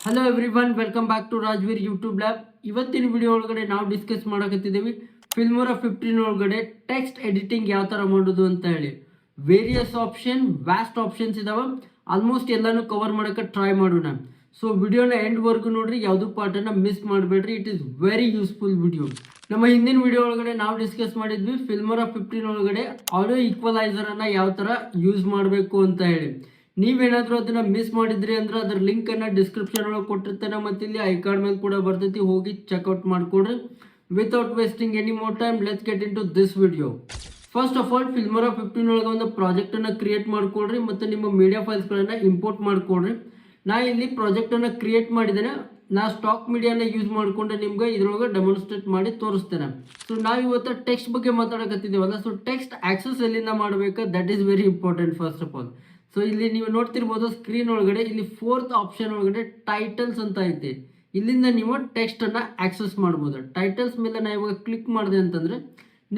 Hello everyone, welcome back to Rajveer YouTube lab. ಇವತ್ತಿನ video ಒಳಗಡೆ ನಾವು ಡಿಸ್ಕಸ್ ಮಾಡಕತ್ತಿದ್ದೀವಿ ಫಿಲ್ಮೋರಾ 15 ಒಳಗಡೆ ಟೆಕ್ಸ್ಟ್ ಎಡಿಟಿಂಗ್ ಯಾವ ಥರ ಮಾಡೋದು ಅಂತ ಹೇಳಿ. ವೇರಿಯಸ್ ಆಪ್ಷನ್, ವ್ಯಾಸ್ಟ್ ಆಪ್ಷನ್ಸ್ ಇದಾವೆ. ಆಲ್ಮೋಸ್ಟ್ ಎಲ್ಲಾನು ಕವರ್ ಮಾಡೋಕ್ಕೆ ಟ್ರೈ ಮಾಡೋಣ. ಸೊ ವಿಡಿಯೋನ ಎಂಡ್ವರೆಗೂ ನೋಡ್ರಿ, ಯಾವುದೂ ಪಾರ್ಟನ್ನು ಮಿಸ್ ಮಾಡಬೇಡ್ರಿ. It is very useful video. ನಮ್ಮ ಹಿಂದಿನ ವಿಡಿಯೋ ಒಳಗಡೆ ನಾವು ಡಿಸ್ಕಸ್ ಮಾಡಿದ್ವಿ ಫಿಲ್ಮೋರಾ 15 ಒಳಗಡೆ ಆಡಿಯೋ ಈಕ್ವಲೈಸರನ್ನು ಯಾವ ಥರ ಯೂಸ್ ಮಾಡಬೇಕು ಅಂತ ಹೇಳಿ. ನೀವೇನಾದರೂ ಅದನ್ನ ಮಿಸ್ ಮಾಡಿದ್ರಿ ಅಂದ್ರೆ ಅದರ ಲಿಂಕ್ ಅನ್ನ ಡಿಸ್ಕ್ರಿಪ್ಷನ್ ಒಳಗೆ ಕೊಟ್ಟಿರ್ತಾನೆ, ಮತ್ತೆ ಇಲ್ಲಿ ಐ ಕಾರ್ಡ್ ಮೇಲೆ ಕೂಡ ಬರ್ತೈತಿ, ಹೋಗಿ ಚೆಕ್ಔಟ್ ಮಾಡ್ಕೊಡ್ರಿ. Without wasting any more time, let's get into this video. First of all, Filmora 15 ಒಳಗೆ ಒಂದು ಪ್ರಾಜೆಕ್ಟ್ ಅನ್ನ ಕ್ರಿಯೇಟ್ ಮಾಡ್ಕೊಡ್ರಿ, ಮತ್ತೆ ನಿಮ್ಮ ಮೀಡಿಯಾ ಫೈಲ್ಸ್ಗಳನ್ನ ಇಂಪೋರ್ಟ್ ಮಾಡ್ಕೊಡ್ರಿ. ನಾ ಇಲ್ಲಿ ಪ್ರಾಜೆಕ್ಟ್ ಅನ್ನ ಕ್ರಿಯೇಟ್ ಮಾಡಿದ್ದೇನೆ. ನಾ ಸ್ಟಾಕ್ ಮೀಡಿಯಾನ ಯೂಸ್ ಮಾಡಿಕೊಂಡು ನಿಮ್ಗೆ ಇದ್ರೊಳಗೆ ಡೆಮಾನ್ಸ್ಟ್ರೇಟ್ ಮಾಡಿ ತೋರಿಸ್ತೇನೆ. ಸೊ ನಾವು ಇವತ್ತು ಟೆಕ್ಸ್ಟ್ ಬಗ್ಗೆ ಮಾತಾಡಕತ್ತಿದ್ದೀವಲ್ಲ, ಸೊ ಟೆಕ್ಸ್ಟ್ ಆಕ್ಸೆಸ್ ಎಲ್ಲಿಂದ ಮಾಡಬೇಕು, that is very important. First of all, so ಇಲ್ಲಿ ನೀವು ನೋಡ್ತಿರ್ಬೋದು ಸ್ಕ್ರೀನ್ ಒಳಗಡೆ, ಇಲ್ಲಿ 4th ಆಪ್ಷನ್ ಒಳಗಡೆ ಟೈಟಲ್ಸ್ ಅಂತ ಐತಿ. ಇಲ್ಲಿಂದ ನೀವು ಟೆಕ್ಸ್ಟ್ ಅನ್ನ ಆಕ್ಸೆಸ್ ಮಾಡ್ಬೋದು. ಟೈಟಲ್ಸ್ ಮೇಲೆ ನಾ ಇವಾಗ ಕ್ಲಿಕ್ ಮಾಡಿದೆ ಅಂತಂದ್ರೆ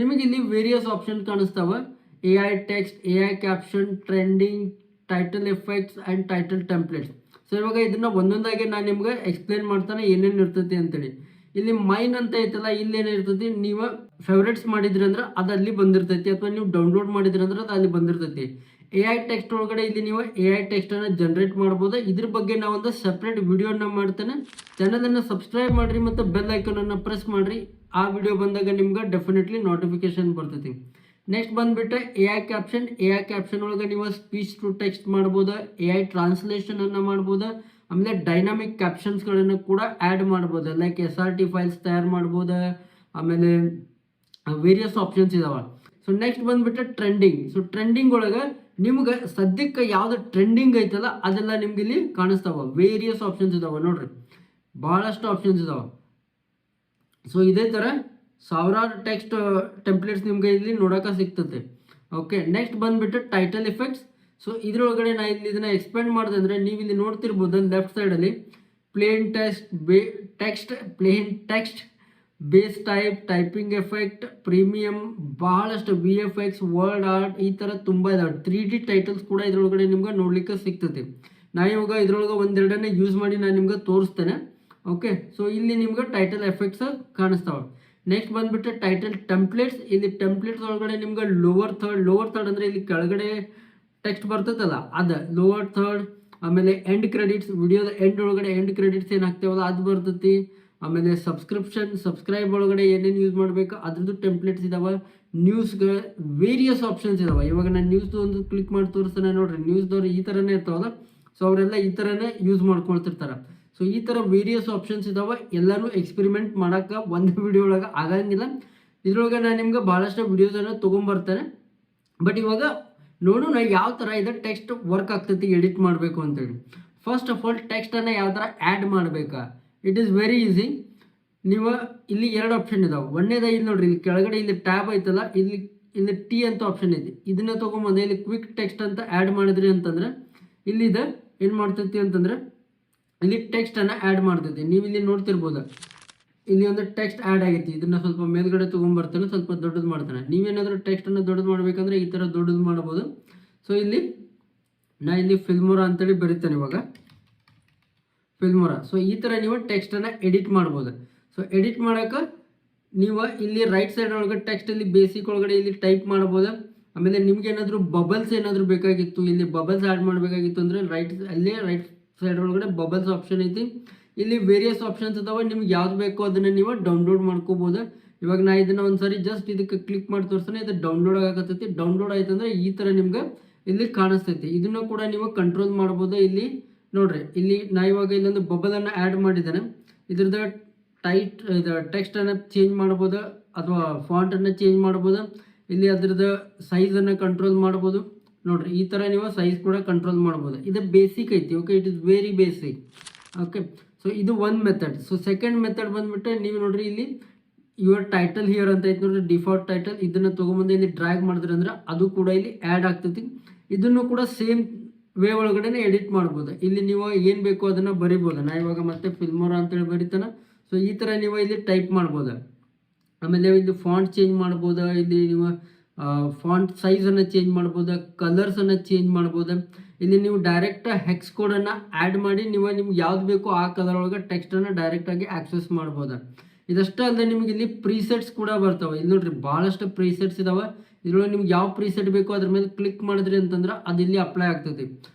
ನಿಮಗೆ ಇಲ್ಲಿ ವೇರಿಯಸ್ ಆಪ್ಷನ್ ಕಾಣಿಸ್ತಾವೆ. AI text, AI caption, trending, title effects and title templates. So ಇವಾಗ ಇದನ್ನ ಒಂದೊಂದಾಗಿ ನಾನು ನಿಮ್ಗೆ ಎಕ್ಸ್ಪ್ಲೇನ್ ಮಾಡ್ತಾನೆ ಏನೇನು ಇರ್ತೈತಿ ಅಂತೇಳಿ. ಇಲ್ಲಿ ಮೈನ್ ಅಂತ ಐತಲ್ಲ, ಇಲ್ಲಿ ಏನಿರ್ತೈತಿ, ನೀವು ಫೇವ್ರೇಟ್ಸ್ ಮಾಡಿದ್ರಿ ಅಂದ್ರೆ ಅದು ಅಲ್ಲಿ ಬಂದಿರ್ತೈತಿ, ಅಥವಾ ನೀವು ಡೌನ್ಲೋಡ್ ಮಾಡಿದ್ರಿ ಅಂದ್ರೆ ಅದು ಅಲ್ಲಿ ಬಂದಿರ್ತೈತಿ. AI ಟೆಕ್ಸ್ಟ್ ಒಳಗಡೆ ಇಲ್ಲಿ ನೀವು AI ಟೆಕ್ಸ್ಟ್ ಅನ್ನ ಜನರೇಟ್ ಮಾಡ್ಬೋದು. ಇದ್ರ ಬಗ್ಗೆ ನಾವು ಒಂದು ಸಪ್ರೇಟ್ ವಿಡಿಯೋನ ಮಾಡ್ತೇನೆ. ಚಾನಲ್ ಅನ್ನ ಸಬ್ಸ್ಕ್ರೈಬ್ ಮಾಡ್ರಿ, ಮತ್ತು ಬೆಲ್ ಐಕನ್ ಅನ್ನ ಪ್ರೆಸ್ ಮಾಡ್ರಿ. ಆ ವಿಡಿಯೋ ಬಂದಾಗ ನಿಮ್ಗೆ ಡೆಫಿನೆಟ್ಲಿ ನೋಟಿಫಿಕೇಶನ್ ಬರ್ತೈತಿ. ನೆಕ್ಸ್ಟ್ ಬಂದ್ಬಿಟ್ಟು AI ಕ್ಯಾಪ್ಷನ್ ಒಳಗೆ ನೀವು ಸ್ಪೀಚ್ ಟು ಟೆಕ್ಸ್ಟ್ ಮಾಡ್ಬೋದು, AI ಟ್ರಾನ್ಸ್ಲೇಷನ್ ಅನ್ನ ಮಾಡ್ಬೋದು, ಆಮೇಲೆ ಡೈನಾಮಿಕ್ ಕ್ಯಾಪ್ಷನ್ಸ್ಗಳನ್ನು ಕೂಡ ಆ್ಯಡ್ ಮಾಡ್ಬೋದು. ಲೈಕ್ SRT ಫೈಲ್ಸ್ ತಯಾರು ಮಾಡ್ಬೋದು. ಆಮೇಲೆ ವೇರಿಯಸ್ ಆಪ್ಷನ್ಸ್ ಇದಾವೆ. ಸೊ ನೆಕ್ಸ್ಟ್ ಬಂದ್ಬಿಟ್ಟು ಟ್ರೆಂಡಿಂಗ್. ಸೊ ಟ್ರೆಂಡಿಂಗ್ ಒಳಗೆ ನಿಮ್ಗೆ ಸದ್ಯಕ್ಕೆ ಯಾವ್ದು ಟ್ರೆಂಡಿಂಗ್ ಐತಲ್ಲ ಅದೆಲ್ಲ ನಿಮ್ಗೆ ಇಲ್ಲಿ ಕಾಣಿಸ್ತಾವ. ವೇರಿಯಸ್ ಆಪ್ಷನ್ಸ್ ಇದಾವೆ ನೋಡ್ರಿ, ಭಾಳಷ್ಟು ಆಪ್ಷನ್ಸ್ ಇದಾವೆ. ಸೊ ಇದೇ ಥರ ಸಾವಿರಾರು ಟೆಕ್ಸ್ಟ್ ಟೆಂಪ್ಲೇಟ್ಸ್ ನಿಮ್ಗೆ ಇಲ್ಲಿ ನೋಡೋಕೆ ಸಿಗ್ತದೆ. ಓಕೆ, ನೆಕ್ಸ್ಟ್ ಬಂದ್ಬಿಟ್ಟು ಟೈಟಲ್ ಎಫೆಕ್ಟ್ಸ್. ಸೊ ಇದ್ರೊಳಗಡೆ ನಾ ಇಲ್ಲಿ ಇದನ್ನ ಎಕ್ಸ್ಪ್ಲೇನ್ ಮಾಡಿದೆ ಅಂದರೆ ನೀವು ಇಲ್ಲಿ ನೋಡ್ತಿರ್ಬೋದು ಲೆಫ್ಟ್ ಸೈಡಲ್ಲಿ plain text, base type, typing effect, premium, ಬಹಳಷ್ಟು VFX, ವರ್ಡ್ ಆರ್ಟ್, ಈ ಥರ ತುಂಬ ಇದಾವೆ. 3D ಟೈಟಲ್ಸ್ ಕೂಡ ಇದ್ರೊಳಗಡೆ ನಿಮ್ಗೆ ನೋಡ್ಲಿಕ್ಕೆ ಸಿಗ್ತದೆ. ನಾ ಇವಾಗ ಇದ್ರೊಳಗೆ ಒಂದೆರಡನ್ನೇ ಯೂಸ್ ಮಾಡಿ ನಾನು ನಿಮ್ಗೆ ತೋರಿಸ್ತೇನೆ. ಓಕೆ, ಸೊ ಇಲ್ಲಿ ನಿಮ್ಗೆ ಟೈಟಲ್ ಎಫೆಕ್ಟ್ಸ್ ಕಾಣಿಸ್ತಾವೆ. ನೆಕ್ಸ್ಟ್ ಬಂದ್ಬಿಟ್ಟು ಟೈಟಲ್ ಟೆಂಪ್ಲೇಟ್ಸ್. ಇಲ್ಲಿ ಟೆಂಪ್ಲೇಟ್ಸ್ ಒಳಗಡೆ ನಿಮ್ಗೆ ಲೋವರ್ ಥರ್ಡ್ ಅಂದರೆ ಇಲ್ಲಿ ಕೆಳಗಡೆ ಟೆಕ್ಸ್ಟ್ ಬರ್ತದಲ್ಲ ಅದು ಲೋವರ್ ಥರ್ಡ್. ಆಮೇಲೆ ಎಂಡ್ ಕ್ರೆಡಿಟ್ಸ್, ವಿಡಿಯೋದ ಎಂಡ್ ಒಳಗಡೆ ಎಂಡ್ ಕ್ರೆಡಿಟ್ಸ್ ಏನು ಹಾಕ್ತೇವಲ್ಲ ಅದು ಬರ್ತೈತಿ. ಆಮೇಲೆ ಸಬ್ಸ್ಕ್ರೈಬ್ ಒಳಗಡೆ ಏನೇನು ಯೂಸ್ ಮಾಡಬೇಕು ಅದ್ರದ್ದು ಟೆಂಪ್ಲೇಟ್ಸ್ ಇದಾವೆ. ನ್ಯೂಸ್ಗೆ ವೇರಿಯಸ್ ಆಪ್ಷನ್ಸ್ ಇದಾವೆ. ಇವಾಗ ನಾನು ನ್ಯೂಸ್ದು ಒಂದು ಕ್ಲಿಕ್ ಮಾಡಿ ತೋರಿಸ್ತಾನೆ ನೋಡ್ರಿ. ನ್ಯೂಸ್ದವ್ರು ಈ ಥರನೇ ಇರ್ತಾವಲ್ಲ, ಸೊ ಅವರೆಲ್ಲ ಈ ಥರನೇ ಯೂಸ್ ಮಾಡ್ಕೊಳ್ತಿರ್ತಾರೆ. ಸೊ ಈ ಥರ ವೇರಿಯಸ್ ಆಪ್ಷನ್ಸ್ ಇದಾವೆ. ಎಲ್ಲರೂ ಎಕ್ಸ್ಪೆರಿಮೆಂಟ್ ಮಾಡೋಕೆ ಒಂದು ವಿಡಿಯೋ ಒಳಗೆ ಆಗಂಗಿಲ್ಲ. ಇದ್ರೊಳಗೆ ನಾನು ನಿಮ್ಗೆ ಭಾಳಷ್ಟು ವಿಡಿಯೋಸನ್ನು ತೊಗೊಂಬರ್ತೇನೆ. ಬಟ್ ಇವಾಗ ನೋಡೋಣ ಯಾವ ಥರ ಇದು ಟೆಕ್ಸ್ಟ್ ವರ್ಕ್ ಆಗ್ತೈತಿ ಎಡಿಟ್ ಮಾಡಬೇಕು ಅಂತೇಳಿ. ಫಸ್ಟ್ ಆಫ್ ಆಲ್, ಟೆಕ್ಸ್ಟನ್ನು ಯಾವ ಥರ ಆ್ಯಡ್ ಮಾಡಬೇಕಾ, ಇಟ್ ಈಸ್ ವೆರಿ ಈಸಿ. ನೀವು ಇಲ್ಲಿ 2 ಆಪ್ಷನ್ ಇದಾವೆ. ಒಂದೇದ ಇಲ್ಲಿ ನೋಡ್ರಿ, ಇಲ್ಲಿ ಕೆಳಗಡೆ ಇಲ್ಲಿ ಟ್ಯಾಬ್ ಐತಲ್ಲ, ಇಲ್ಲಿ T ಅಂತ ಆಪ್ಷನ್ ಐತಿ. ಇದನ್ನ ತೊಗೊಂಬಂದು ಇಲ್ಲಿ ಕ್ವಿಕ್ ಟೆಕ್ಸ್ಟ್ ಅಂತ ಆ್ಯಡ್ ಮಾಡಿದ್ರಿ ಅಂತಂದ್ರೆ ಇಲ್ಲಿದೆ ಏನು ಮಾಡ್ತೈತಿ ಅಂತಂದ್ರೆ ಇಲ್ಲಿ ಟೆಕ್ಸ್ಟನ್ನು ಆ್ಯಡ್ ಮಾಡ್ತೈತಿ. ನೀವು ಇಲ್ಲಿ ನೋಡ್ತಿರ್ಬೋದು, ಇಲ್ಲಿ ಒಂದು ಟೆಕ್ಸ್ಟ್ ಆ್ಯಡ್ ಆಗೈತಿ. ಇದನ್ನ ಸ್ವಲ್ಪ ಮೇಲ್ಗಡೆ ತೊಗೊಂಬರ್ತೇನೆ, ಸ್ವಲ್ಪ ದೊಡ್ಡದು ಮಾಡ್ತಾನೆ. ನೀವೇನಾದರೂ ಟೆಕ್ಸ್ಟನ್ನು ದೊಡ್ಡದು ಮಾಡಬೇಕಂದ್ರೆ ಈ ಥರ ದೊಡ್ಡದು ಮಾಡ್ಬೋದು. ಸೊ ಇಲ್ಲಿ ನಾ ಇಲ್ಲಿ ಫಿಲ್ಮೋರಾ ಅಂತೇಳಿ ಬರೀತೇನೆ ಇವಾಗ, ಫಿಲ್ಮೋರಾ. ಸೊ ಈ ಥರ ನೀವು ಟೆಕ್ಸ್ಟನ್ನು ಎಡಿಟ್ ಮಾಡ್ಬೋದು. ಸೊ ಎಡಿಟ್ ಮಾಡೋಕೆ ನೀವು ಇಲ್ಲಿ ರೈಟ್ ಸೈಡ್ ಒಳಗೆ ಟೆಕ್ಸ್ಟ್ ಇಲ್ಲಿ ಬೇಸಿಕ್ ಒಳಗಡೆ ಇಲ್ಲಿ ಟೈಪ್ ಮಾಡ್ಬೋದು. ಆಮೇಲೆ ನಿಮ್ಗೆ ಏನಾದರೂ ಬಬಲ್ಸ್ ಏನಾದರೂ ಬೇಕಾಗಿತ್ತು, ಇಲ್ಲಿ ಬಬಲ್ಸ್ ಆ್ಯಡ್ ಮಾಡಬೇಕಾಗಿತ್ತು ಅಂದರೆ ರೈಟ್ ಸೈಡ್ ಒಳಗಡೆ ಬಬಲ್ಸ್ ಆಪ್ಷನ್ ಐತಿ. ಇಲ್ಲಿ ವೇರಿಯಸ್ ಆಪ್ಷನ್ಸ್ ಇದಾವೆ. ನಿಮ್ಗೆ ಯಾವ್ದು ಬೇಕೋ ಅದನ್ನು ನೀವು ಡೌನ್ಲೋಡ್ ಮಾಡ್ಕೋಬೋದು. ಇವಾಗ ನಾ ಇದನ್ನು ಒಂದ್ಸರಿ ಜಸ್ಟ್ ಇದಕ್ಕೆ ಕ್ಲಿಕ್ ಮಾಡಿ ತೋರಿಸ್ತಾನೆ, ಇದು ಡೌನ್ಲೋಡ್ ಆಗತ್ತೈತಿ. ಡೌನ್ಲೋಡ್ ಆಯ್ತು ಅಂದರೆ ಈ ಥರ ನಿಮ್ಗೆ ಇಲ್ಲಿ ಕಾಣಿಸ್ತೈತಿ. ಇದನ್ನು ಕೂಡ ನೀವು ಕಂಟ್ರೋಲ್ ಮಾಡ್ಬೋದು. ಇಲ್ಲಿ ನೋಡ್ರಿ, ಇಲ್ಲಿ ನಾ ಇವಾಗ ಇಲ್ಲೊಂದು ಬಬಲನ್ನು ಆ್ಯಡ್ ಮಾಡಿದ್ದೇನೆ. ಇದ್ರದ್ದು ಟೆಕ್ಸ್ಟನ್ನು ಚೇಂಜ್ ಮಾಡ್ಬೋದು, ಅಥವಾ ಫಾಂಟನ್ನು ಚೇಂಜ್ ಮಾಡ್ಬೋದು. ಇಲ್ಲಿ ಅದ್ರದ್ದು ಸೈಜನ್ನು ಕಂಟ್ರೋಲ್ ಮಾಡ್ಬೋದು. ನೋಡ್ರಿ, ಈ ಥರ ನೀವು ಸೈಜ್ ಕೂಡ ಕಂಟ್ರೋಲ್ ಮಾಡ್ಬೋದು. ಇದು ಬೇಸಿಕ್ ಐತಿ. Okay, it is very basic. Okay, so ಇದು ಒಂದು ಮೆಥಡ್. ಸೊ ಸೆಕೆಂಡ್ ಮೆಥಡ್ ಬಂದ್ಬಿಟ್ಟು ನೀವು ನೋಡ್ರಿ, ಇಲ್ಲಿ ಯುವರ್ ಟೈಟಲ್ ಹಿಯರ್ ಅಂತ ಐತಿ ನೋಡ್ರಿ, ಡಿಫಾಲ್ಟ್ ಟೈಟಲ್. ಇದನ್ನು ತೊಗೊಂಬಂದು ಇಲ್ಲಿ ಡ್ರ್ಯಾಗ್ ಮಾಡಿದ್ರಿ ಅಂದ್ರೆ ಅದು ಕೂಡ ಇಲ್ಲಿ ಆ್ಯಡ್ ಆಗ್ತೈತಿ. ಇದನ್ನು ಕೂಡ ಸೇಮ್ ವೇ ಒಳಗಡೆ ಎಡಿಟ್ ಮಾಡ್ಬೋದು. ಇಲ್ಲಿ ನೀವು ಏನು ಬೇಕೋ ಅದನ್ನು ಬರಿಬೋದು. ನಾ ಇವಾಗ ಮತ್ತೆ ಫಿಲ್ಮೋರಾ ಅಂತೇಳಿ ಬರೀತಾನೆ. ಸೊ ಈ ಥರ ನೀವು ಇಲ್ಲಿ ಟೈಪ್ ಮಾಡ್ಬೋದು. ಆಮೇಲೆ ಇಲ್ಲಿ ಫಾಂಟ್ ಚೇಂಜ್ ಮಾಡ್ಬೋದು. ಇಲ್ಲಿ ನೀವು ಫಾಂಟ್ ಸೈಜನ್ನು ಚೇಂಜ್ ಮಾಡ್ಬೋದು, ಕಲರ್ಸನ್ನು ಚೇಂಜ್ ಮಾಡ್ಬೋದು. ಇಲ್ಲಿ ನೀವು ಡೈರೆಕ್ಟ್ ಹೆಕ್ಸ್ ಕೋಡನ್ನು ಆ್ಯಡ್ ಮಾಡಿ ನೀವು ನಿಮ್ಗೆ ಯಾವ್ದು ಬೇಕೋ ಆ ಕಲರ್ ಒಳಗೆ ಟೆಕ್ಸ್ಟನ್ನು ಡೈರೆಕ್ಟಾಗಿ ಆಕ್ಸೆಸ್ ಮಾಡ್ಬೋದು. ಇದಷ್ಟೇ ಅಲ್ಲದೆ ನಿಮ್ಗೆ ಇಲ್ಲಿ ಪ್ರೀಸೆಟ್ಸ್ ಕೂಡ ಬರ್ತವೆ. ಇಲ್ಲಿ ನೋಡ್ರಿ ಭಾಳಷ್ಟು ಪ್ರೀಸೆಟ್ಸ್ ಇದಾವೆ. ಇದ್ರೊಳಗೆ ನಿಮ್ಗೆ ಯಾವ ಪ್ರೀಸೆಟ್ ಬೇಕೋ ಅದ್ರ ಮೇಲೆ ಕ್ಲಿಕ್ ಮಾಡಿದ್ರಿ ಅಂತಂದ್ರೆ ಅದು ಇಲ್ಲಿ ಅಪ್ಲೈ ಆಗ್ತದೆ.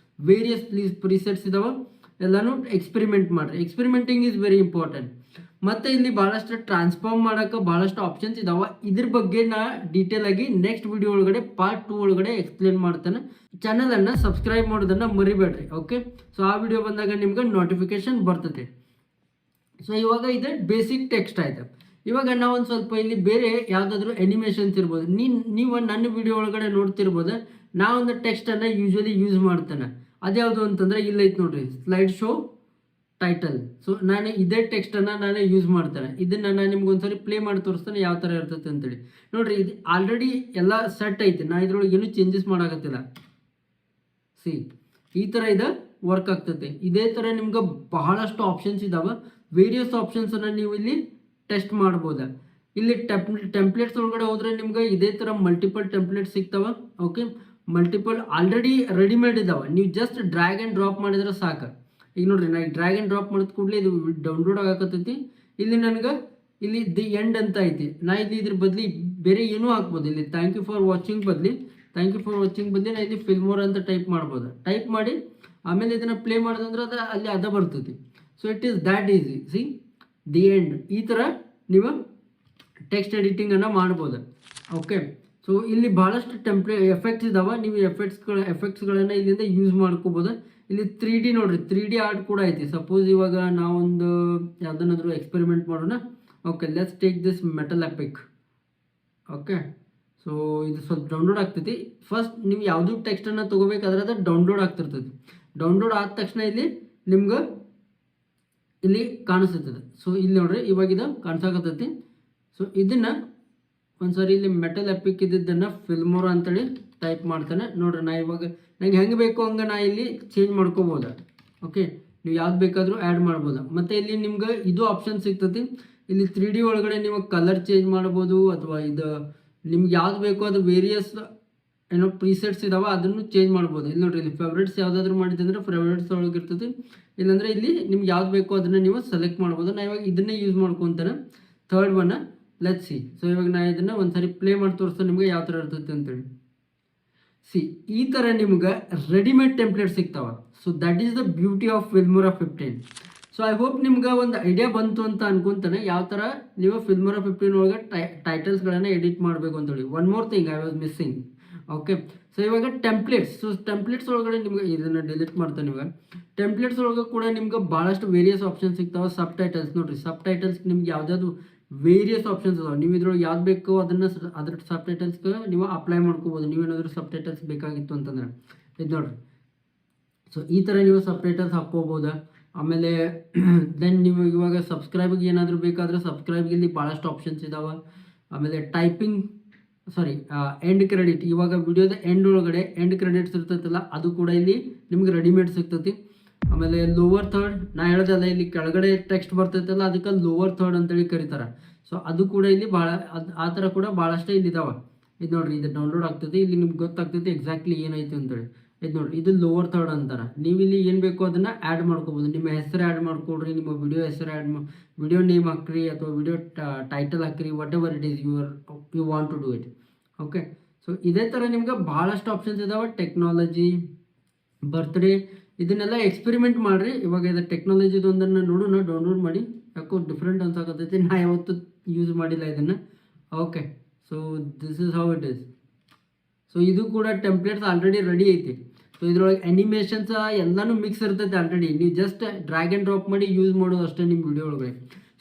ವೇರಿಯಸ್ ಪ್ರೀಸೆಟ್ಸ್ ಇದಾವೆ, ಎಲ್ಲನೂ ಎಕ್ಸ್ಪೆರಿಮೆಂಟ್ ಮಾಡಿರಿ. Experimenting is very important. ಮತ್ತು ಇಲ್ಲಿ ಭಾಳಷ್ಟು ಟ್ರಾನ್ಸ್ಫಾರ್ಮ್ ಮಾಡೋಕ್ಕೆ ಭಾಳಷ್ಟು ಆಪ್ಷನ್ಸ್ ಇದಾವೆ. ಇದ್ರ ಬಗ್ಗೆ ನಾ ಡೀಟೇಲ್ ಆಗಿ ನೆಕ್ಸ್ಟ್ ವಿಡಿಯೋ ಒಳಗಡೆ ಪಾರ್ಟ್ 2 ಒಳಗಡೆ ಎಕ್ಸ್ಪ್ಲೇನ್ ಮಾಡ್ತೇನೆ. ಚಾನಲನ್ನು ಸಬ್ಸ್ಕ್ರೈಬ್ ಮಾಡೋದನ್ನು ಮರಿಬೇಡ್ರಿ. ಓಕೆ, ಸೊ ಆ ವಿಡಿಯೋ ಬಂದಾಗ ನಿಮ್ಗೆ ನೋಟಿಫಿಕೇಶನ್ ಬರ್ತದೆ. ಸೊ ಇವಾಗ ಇದು ಬೇಸಿಕ್ ಟೆಕ್ಸ್ಟ್ ಆಯ್ತು. ಇವಾಗ ನಾವು ಒಂದು ಸ್ವಲ್ಪ ಇಲ್ಲಿ ಬೇರೆ ಯಾವುದಾದ್ರೂ ಎನಿಮೇಷನ್ಸ್ ಇರ್ಬೋದು. ನೀವು ನನ್ನ ವಿಡಿಯೋ ಒಳಗಡೆ ನೋಡ್ತಿರ್ಬೋದು. ನಾವೊಂದು ಟೆಕ್ಸ್ಟನ್ನು ಯೂಶ್ವಲಿ ಯೂಸ್ ಮಾಡ್ತೇನೆ. ಅದ್ಯಾವುದು ಅಂತಂದರೆ ಇಲ್ಲೈತೆ ನೋಡ್ರಿ, ಸ್ಲೈಡ್ ಶೋ ಟೈಟಲ್. ಸೊ ನಾನು ಇದೇ ಟೆಕ್ಸ್ಟನ್ನು ನಾನು ಯೂಸ್ ಮಾಡ್ತೇನೆ. ಇದನ್ನು ನಾನು ನಿಮ್ಗೆ ಒಂದ್ಸರಿ ಪ್ಲೇ ಮಾಡಿ ತೋರಿಸ್ತೇನೆ ಯಾವ ಥರ ಇರ್ತೈತೆ ಅಂತೇಳಿ. ನೋಡಿರಿ, ಇದು ಆಲ್ರೆಡಿ ಎಲ್ಲ ಸೆಟ್ ಐತೆ. ನಾ ಇದ್ರೊಳಗೆ ಏನೂ ಚೇಂಜಸ್ ಮಾಡೋಕತ್ತಿಲ್ಲ. ಸಿ, ಈ ಥರ ಇದು ವರ್ಕ್ ಆಗ್ತೈತೆ. ಇದೇ ಥರ ನಿಮ್ಗೆ ಬಹಳಷ್ಟು ಆಪ್ಷನ್ಸ್ ಇದ್ದಾವೆ. ವೇರಿಯಸ್ ಆಪ್ಷನ್ಸನ್ನು ನೀವು ಇಲ್ಲಿ ಟೆಸ್ಟ್ ಮಾಡ್ಬೋದು. ಇಲ್ಲಿ ಟೆಂಪ್ಲೇಟ್ಸ್ ಒಳಗಡೆ ಹೋದರೆ ನಿಮ್ಗೆ ಇದೇ ಥರ ಮಲ್ಟಿಪಲ್ ಟೆಂಪ್ಲೇಟ್ಸ್ ಸಿಗ್ತಾವೆ. ಓಕೆ, ಮಲ್ಟಿಪಲ್ ಆಲ್ರೆಡಿ ರೆಡಿಮೇಡ್ ಇದ್ದಾವೆ. ನೀವು ಜಸ್ಟ್ ಡ್ರ್ಯಾಗ್ ಆ್ಯಂಡ್ ಡ್ರಾಪ್ ಮಾಡಿದ್ರೆ ಸಾಕು. ಈಗ ನೋಡ್ರಿ, ನಾ ಡ್ರ್ಯಾಗ್ ಆ್ಯಂಡ್ ಡ್ರಾಪ್ ಮಾಡಿದ ಕೂಡಲೇ ಇದು ಡೌನ್ಲೋಡ್ ಆಗಕತ್ತೈತಿ. ಇಲ್ಲಿ ನನಗೆ ಇಲ್ಲಿ ದಿ ಎಂಡ್ ಅಂತ ಐತಿ. ನಾ ಇಲ್ಲಿ ಇದ್ರ ಬದಲಿ ಬೇರೆ ಏನೂ ಹಾಕ್ಬೋದು. ಇಲ್ಲಿ ಥ್ಯಾಂಕ್ ಯು ಫಾರ್ ವಾಚಿಂಗ್ ಬದಲಿ ನಾ ಇಲ್ಲಿ ಫಿಲ್ಮೋರ್ ಅಂತ ಟೈಪ್ ಮಾಡ್ಬೋದು. ಟೈಪ್ ಮಾಡಿ ಆಮೇಲೆ ಇದನ್ನು ಪ್ಲೇ ಮಾಡಿದಂದ್ರೆ ಅದು ಅಲ್ಲಿ ಅದ ಬರ್ತೈತಿ. So it is that easy. C, the end. ಈ ಥರ ನೀವು ಟೆಕ್ಸ್ಟ್ ಎಡಿಟಿಂಗನ್ನು ಮಾಡ್ಬೋದು. ಓಕೆ, ಸೊ ಇಲ್ಲಿ ಭಾಳಷ್ಟು ಎಫೆಕ್ಟ್ಸ್ ಇದಾವೆ. ನೀವು ಎಫೆಕ್ಟ್ಸ್ಗಳನ್ನು ಇಲ್ಲಿಂದ ಯೂಸ್ ಮಾಡ್ಕೋಬೋದು. ಇಲ್ಲಿ 3D ನೋಡ್ರಿ, 3D ಆರ್ಟ್ ಕೂಡ ಐತಿ. ಸಪೋಸ್ ಇವಾಗ ನಾವೊಂದು ಯಾವುದನ್ನಾದ್ರೂ ಎಕ್ಸ್ಪೆರಿಮೆಂಟ್ ಮಾಡೋಣ. Okay, let's take this metal EPIC. Okay, so ಇದು ಸ್ವಲ್ಪ ಡೌನ್ಲೋಡ್ ಆಗ್ತೈತಿ. ಫಸ್ಟ್ ನೀವು ಯಾವುದೂ ಟೆಕ್ಸ್ಟನ್ನು ತೊಗೋಬೇಕಾದ್ರೆ ಅದು ಡೌನ್ಲೋಡ್ ಆಗ್ತಿರ್ತೈತಿ. ಡೌನ್ಲೋಡ್ ಆದ ತಕ್ಷಣ ಇಲ್ಲಿ ನಿಮ್ಗೆ ಇಲ್ಲಿ ಕಾಣಿಸ್ತೈತದೆ. ಸೊ ಇಲ್ಲಿ ನೋಡ್ರಿ, ಇವಾಗ ಇದು ಕಾಣಿಸಾಕತ್ತೈತಿ. ಸೊ ಇದನ್ನು ಒಂದ್ಸರಿ ಇಲ್ಲಿ ಮೆಟಲ್ ಎಪಿಕ್ ಇದ್ದಿದ್ದನ್ನು ಫಿಲ್ಮೋರಾ ಅಂತೇಳಿ ಟೈಪ್ ಮಾಡ್ತಾನೆ. ನೋಡ್ರಿ, ನಾ ಇವಾಗ ನಂಗೆ ಹೆಂಗೆ ಬೇಕು ಹಂಗೆ ನಾ ಇಲ್ಲಿ ಚೇಂಜ್ ಮಾಡ್ಕೋಬೋದು. ಓಕೆ, ನೀವು ಯಾವ್ದು ಬೇಕಾದರೂ ಆ್ಯಡ್ ಮಾಡ್ಬೋದು. ಮತ್ತು ಇಲ್ಲಿ ನಿಮ್ಗೆ ಇದು ಆಪ್ಷನ್ ಸಿಗ್ತೈತಿ. ಇಲ್ಲಿ 3D ಒಳಗಡೆ ನೀವು ಕಲರ್ ಚೇಂಜ್ ಮಾಡ್ಬೋದು, ಅಥವಾ ಇದು ನಿಮ್ಗೆ ಯಾವ್ದು ಬೇಕೋ ಅದು ವೇರಿಯಸ್ ಏನೋ ಪ್ರೀಸೆಟ್ಸ್ ಇದಾವೆ, ಅದನ್ನು ಚೇಂಜ್ ಮಾಡ್ಬೋದು. ಇಲ್ಲಿ ನೋಡ್ರಿ, ಇಲ್ಲಿ ಫೇವ್ರೇಟ್ಸ್ ಯಾವುದಾದ್ರೂ ಮಾಡಿದ್ರೆ ಫೇವ್ರೇಟ್ಸ್ ಒಳಗೆ ಇರ್ತೈತಿ. ಇಲ್ಲಾಂದರೆ ಇಲ್ಲಿ ನಿಮ್ಗೆ ಯಾವ್ದು ಬೇಕೋ ಅದನ್ನು ನೀವು ಸೆಲೆಕ್ಟ್ ಮಾಡ್ಬೋದು. ನಾ ಇವಾಗ ಇದನ್ನೇ ಯೂಸ್ ಮಾಡ್ಕೊತಾನೆ, ಥರ್ಡ್ ಒನ್ನ. Let's see. ಸೊ ಇವಾಗ ನಾ ಇದನ್ನು ಒಂದ್ಸರಿ ಪ್ಲೇ ಮಾಡಿ ತೋರಿಸ್ತಾ ನಿಮಗೆ ಯಾವ ಥರ ಇರ್ತೈತೆ ಅಂತೇಳಿ. ಸಿ, ಈ ಥರ ನಿಮ್ಗೆ ರೆಡಿಮೇಡ್ ಟೆಂಪ್ಲೇಟ್ ಸಿಗ್ತಾವೆ. So that is the beauty of Filmora 15. So I hope ನಿಮ್ಗೆ ಒಂದು ಐಡಿಯಾ ಬಂತು ಅಂತ ಅನ್ಕೊತಾನೆ, ಯಾವ ಥರ ನೀವು ಫಿಲ್ಮೋರಾ 15 ಒಳಗೆ ಟೈಟಲ್ಸ್ಗಳನ್ನು ಎಡಿಟ್ ಮಾಡಬೇಕು ಅಂತೇಳಿ. One more thing I was missing. Okay, so ಇವಾಗ ಟೆಂಪ್ಲೇಟ್ಸ್. ಸೊ ಟೆಂಪ್ಲೇಟ್ಸ್ ಒಳಗಡೆ ನಿಮ್ಗೆ ಇದನ್ನು ಡಿಲೀಟ್ ಮಾಡ್ತಾನೆ. ಇವಾಗ ಟೆಂಪ್ಲೇಟ್ಸ್ ಒಳಗೆ ಕೂಡ ನಿಮ್ಗೆ ಭಾಳಷ್ಟು ವೇರಿಯಸ್ ಆಪ್ಷನ್ಸ್ ಸಿಗ್ತಾವೆ. ಸಬ್ ಟೈಟಲ್ಸ್ ನೋಡಿರಿ, ಸಬ್ ಟೈಟಲ್ಸ್ ನಿಮ್ಗೆ ಯಾವುದಾದ್ರು ವೇರಿಯಸ್ ಆಪ್ಷನ್ಸ್ ಅದಾವೆ. ನೀವು ಇದ್ರೊಳಗೆ ಯಾವ್ದು ಬೇಕೋ ಅದನ್ನು ಅದ್ರ ಸಬ್ ಟೈಟಲ್ಸ್ಗೆ ನೀವು ಅಪ್ಲೈ ಮಾಡ್ಕೋಬೋದು. ನೀವೇನಾದರೂ ಸಬ್ ಟೈಟಲ್ಸ್ ಬೇಕಾಗಿತ್ತು ಅಂತಂದ್ರೆ ಇದು ನೋಡಿರಿ. ಸೊ ಈ ಥರ ನೀವು ಸಬ್ ಟೈಟಲ್ಸ್ ಹಾಕ್ಕೋಬೋದು. ಆಮೇಲೆ ದೆನ್ ನೀವು ಇವಾಗ ಸಬ್ಸ್ಕ್ರೈಬಿಗೆ ಏನಾದರೂ ಬೇಕಾದರೆ ಸಬ್ಸ್ಕ್ರೈಬ್ಗೆ ಇಲ್ಲಿ ಭಾಳಷ್ಟು ಆಪ್ಷನ್ಸ್ ಇದ್ದಾವೆ. ಆಮೇಲೆ ಟೈಪಿಂಗ್ ಎಂಡ್ ಕ್ರೆಡಿಟ್. ಇವಾಗ ವಿಡಿಯೋದ ಎಂಡ್ ಒಳಗಡೆ ಎಂಡ್ ಕ್ರೆಡಿಟ್ಸ್ ಇರ್ತೈತಲ್ಲ, ಅದು ಕೂಡ ಇಲ್ಲಿ ನಿಮ್ಗೆ ರೆಡಿಮೇಡ್ ಸಿಗ್ತೈತಿ. ಆಮೇಲೆ ಲೋವರ್ ಥರ್ಡ್, ನಾ ಹೇಳ್ದಲ್ಲ ಇಲ್ಲಿ ಕೆಳಗಡೆ ಟೆಕ್ಸ್ಟ್ ಬರ್ತೈತಲ್ಲ, ಅದಕ್ಕೆ ಲೋವರ್ ಥರ್ಡ್ ಅಂತೇಳಿ ಕರೀತಾರೆ. ಸೊ ಅದು ಕೂಡ ಇಲ್ಲಿ ಆ ಥರ ಕೂಡ ಭಾಳಷ್ಟೇ ಇಲ್ಲಿದ್ದಾವೆ. ಇದು ನೋಡಿರಿ, ಇದು ಡೌನ್ಲೋಡ್ ಆಗ್ತೈತಿ. ಇಲ್ಲಿ ನಿಮ್ಗೆ ಗೊತ್ತಾಗ್ತೈತಿ ಎಕ್ಸಾಕ್ಟ್ಲಿ ಏನೈತೆ ಅಂತೇಳಿ. ಇದು ನೋಡಿರಿ, ಇದು ಲೋವರ್ ಥರ್ಡ್ ಅಂತಾರೆ. ನೀವು ಇಲ್ಲಿ ಏನು ಬೇಕೋ ಅದನ್ನು ಆ್ಯಡ್ ಮಾಡ್ಕೋಬೋದು. ನಿಮ್ಮ ಹೆಸರು ಆ್ಯಡ್ ಮಾಡ್ಕೊಡ್ರಿ, ನಿಮ್ಮ ವಿಡಿಯೋ ಹೆಸರು ವಿಡಿಯೋ ನೇಮ್ ಹಾಕ್ರಿ, ಅಥವಾ ವಿಡಿಯೋ ಟೈಟಲ್ ಹಾಕ್ರಿ, whatever it is you want to do it. Okay, so ಇದೇ ಥರ ನಿಮ್ಗೆ ಭಾಳಷ್ಟು ಆಪ್ಷನ್ಸ್ ಇದಾವೆ. ಟೆಕ್ನಾಲಜಿ, ಬರ್ತ್ಡೇ, ಇದನ್ನೆಲ್ಲ ಎಕ್ಸ್ಪೆರಿಮೆಂಟ್ ಮಾಡಿರಿ. ಇವಾಗ ಇದು ಟೆಕ್ನಾಲಜಿದೊಂದನ್ನು ನೋಡೋಣ, ಡೌನ್ಲೋಡ್ ಮಾಡಿ. ಯಾಕೋ ಡಿಫ್ರೆಂಟ್ ಅನ್ಸಾಕತ್ತೈತಿ, ನಾ ಯಾವತ್ತೂ ಯೂಸ್ ಮಾಡಿಲ್ಲ ಇದನ್ನು. Okay, so this is how it is. So ಇದು ಕೂಡ ಟೆಂಪ್ಲೇಟ್ಸ್ ಆಲ್ರೆಡಿ ರೆಡಿ ಐತಿ. ಸೊ ಇದ್ರೊಳಗೆ ಅನಿಮೇಷನ್ಸ್ ಎಲ್ಲನೂ ಮಿಕ್ಸ್ ಇರ್ತೈತೆ ಆಲ್ರೆಡಿ. ನೀವು ಜಸ್ಟ್ ಡ್ರ್ಯಾಗ್ ಆ್ಯಂಡ್ ಡ್ರಾಪ್ ಮಾಡಿ ಯೂಸ್ ಮಾಡೋದು ಅಷ್ಟೇ ನಿಮ್ಮ ವಿಡಿಯೋ ಒಳಗಡೆ.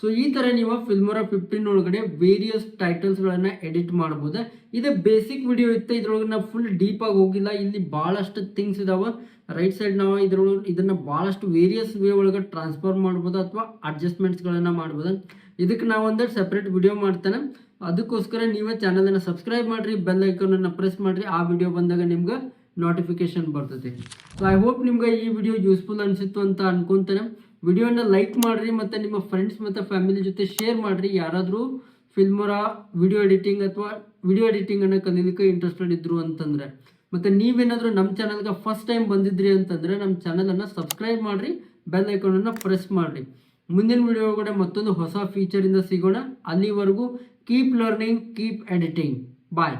ಸೊ ಈ ಥರ ನೀವು ಫಿಲ್ಮೋರಾ 15 ಒಳಗಡೆ ವೇರಿಯಸ್ ಟೈಟಲ್ಸ್ಗಳನ್ನು ಎಡಿಟ್ ಮಾಡ್ಬೋದು. ಇದು ಬೇಸಿಕ್ ವಿಡಿಯೋ ಇತ್ತು. ಇದ್ರೊಳಗೆ ನಾವು ಫುಲ್ ಡೀಪಾಗಿ ಹೋಗಿಲ್ಲ. ಇಲ್ಲಿ ಭಾಳಷ್ಟು ಥಿಂಗ್ಸ್ ಇದಾವೆ. ರೈಟ್ ಸೈಡ್ ನಾವು ಇದನ್ನು ಭಾಳಷ್ಟು ವೇರಿಯಸ್ ವೇ ಒಳಗೆ ಟ್ರಾನ್ಸ್ಫಾರ್ಮ್ ಮಾಡ್ಬೋದು, ಅಥವಾ ಅಡ್ಜಸ್ಟ್ಮೆಂಟ್ಸ್ಗಳನ್ನು ಮಾಡ್ಬೋದು. ಇದಕ್ಕೆ ನಾವೊಂದು ಸಪ್ರೇಟ್ ವಿಡಿಯೋ ಮಾಡ್ತೇನೆ. ಅದಕ್ಕೋಸ್ಕರ ನೀವೇ ಚಾನಲನ್ನು ಸಬ್ಸ್ಕ್ರೈಬ್ ಮಾಡಿರಿ, ಬೆಲ್ ಐಕಾನನ್ನು ಪ್ರೆಸ್ ಮಾಡಿರಿ. ಆ ವಿಡಿಯೋ ಬಂದಾಗ ನಿಮ್ಗೆ ನೋಟಿಫಿಕೇಶನ್ ಬರ್ತೈತಿ. ಸೊ ಐ ಹೋಪ್ ನಿಮ್ಗೆ ಈ ವಿಡಿಯೋ ಯೂಸ್ಫುಲ್ ಅನಿಸಿತ್ತು ಅಂತ ಅನ್ಕೊತೇನೆ. ವಿಡಿಯೋನ ಲೈಕ್ ಮಾಡಿರಿ, ಮತ್ತು ನಿಮ್ಮ ಫ್ರೆಂಡ್ಸ್ ಮತ್ತು ಫ್ಯಾಮಿಲಿ ಜೊತೆ ಶೇರ್ ಮಾಡಿರಿ. ಯಾರಾದರೂ ಫಿಲ್ಮೋರಾ ವಿಡಿಯೋ ಎಡಿಟಿಂಗ್ ಅಥವಾ ವಿಡಿಯೋ ಎಡಿಟಿಂಗನ್ನು ಕಲೀಲಿಕ್ಕೆ ಇಂಟ್ರೆಸ್ಟೆಡ್ ಇದ್ರು ಅಂತಂದರೆ. ಮತ್ತು ನೀವೇನಾದರೂ ನಮ್ಮ ಚಾನಲ್ಗೆ ಫಸ್ಟ್ ಟೈಮ್ ಬಂದಿದ್ರಿ ಅಂತಂದರೆ ನಮ್ಮ ಚಾನಲನ್ನು ಸಬ್ಸ್ಕ್ರೈಬ್ ಮಾಡಿರಿ, ಬೆಲ್ ಐಕಾನನ್ನು ಪ್ರೆಸ್ ಮಾಡಿರಿ. ಮುಂದಿನ ವಿಡಿಯೋ ಒಳಗಡೆ ಮತ್ತೊಂದು ಹೊಸ ಫೀಚರಿಂದ ಸಿಗೋಣ. ಅಲ್ಲಿವರೆಗೂ ಕೀಪ್ ಲರ್ನಿಂಗ್, ಕೀಪ್ ಎಡಿಟಿಂಗ್. ಬಾಯ್.